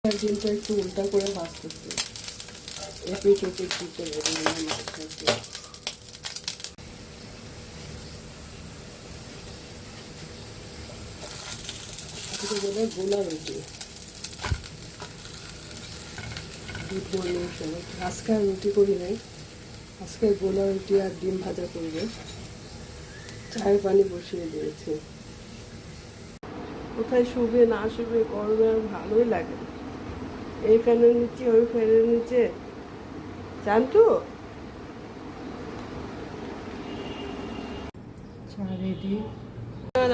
ডিমটা একটু উল্টা করে ভাজতেছি, এপিট ওপিট দিতে বলে গোলা রুটি। গুড মর্নিং সবাই। আজকে আর রুটি করি নাই, আজকে গোলা রুটি আর ডিম ভাজা করবে। চায়ের পানি বসিয়ে দিয়েছি। কোথায় শুবে না শুবে গরমে আর ভালোই লাগে। এই ফ্যানের নিচে ওই ফ্যানের নিচে জানতো। চা রেডি।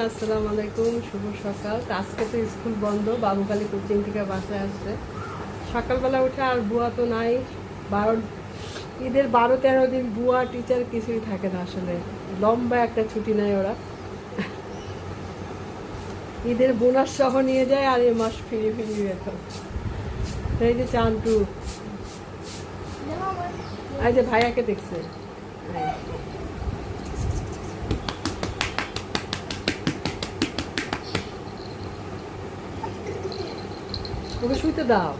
আসসালামু আলাইকুম, শুভ সকাল। আজকে তো স্কুল বন্ধ, বাবু খালি কোচিং থেকে বাসায় আসছে। সকালবেলা উঠে আর বুয়া তো নাই। ঈদের 12-13 দিন বুয়া টিচার কিছুই থাকে না, আসলে লম্বা একটা ছুটি নেয় ওরা। ঈদের বোনাস সহ নিয়ে যায় আর এ মাস ফিরে বেতন। এই যে চান্টু, এই যে ভাইয়াকে দেখছে। ওকে শুইতে দাও।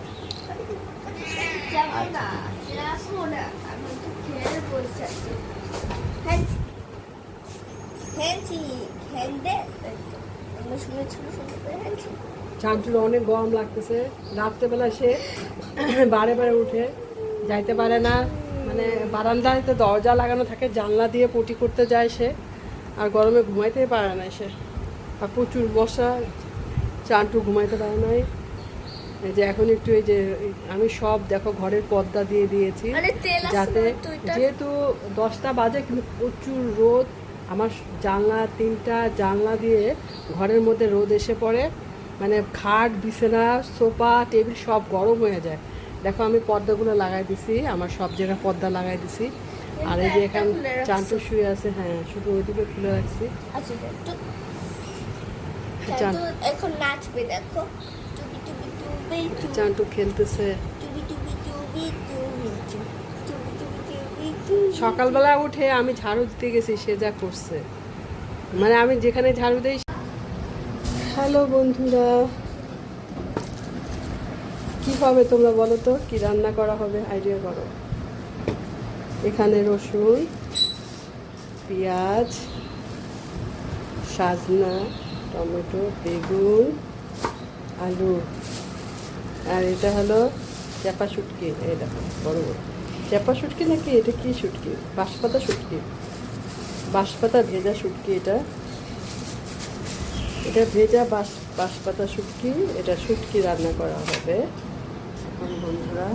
চান্টুর অনেক গরম লাগতেছে। রাত্রেবেলা সে বারে বারে উঠে যাইতে পারে না, মানে বারান্দায় তো দরজা লাগানো থাকে, জানলা দিয়ে পটি করতে যায় সে, আর গরমে ঘুমাইতেই পারে না সে। আর প্রচুর মশা, চান্টু ঘুমাইতে পারে নাই। এই যে এখন একটু এই যে আমি সব দেখো ঘরের পর্দা দিয়ে দিয়েছি, যাতে যেহেতু 10টা বাজে কিন্তু প্রচুর রোদ। আমার জানলা 3টা জানলা দিয়ে ঘরের মধ্যে রোদ এসে পড়ে, মানে খাট বিছানা সোফা টেবিল সব গরম হয়ে যায়। দেখো আমি পর্দাগুলো লাগাই দিছি, আমার সব জায়গায় পর্দা লাগাই দিছি। আর এই যে এখানে চান্টু শুয়ে আছে, হ্যাঁ শুধু ওইদিকে খুলে রাখছি। এখন নাচবে দেখো, চান্টু খেলতেছে। সকালবেলা উঠে আমি ঝাড়ু দিতে গেছি, সে যা করছে, মানে আমি যেখানে ঝাড়ু দিই। হ্যালো বন্ধুরা, কি হবে তোমরা বলো তো, কি রান্না করা হবে আইডিয়া করো। এখানে রসুন, পেঁয়াজ, সাজনা, টমেটো, বেগুন, আলু, আর এটা হলো চাপা শুটকি। এই দেখো বড় বড় চাপা শুটকি নাকি এটা কি শুটকি, বাঁশপাতা শুটকি, বাঁশপাতা ভেজা শুটকি। এটা ভেজা বাঁশপাতা শুটকি, এটা শুটকি রান্না করা হবে এখন বন্ধুরা।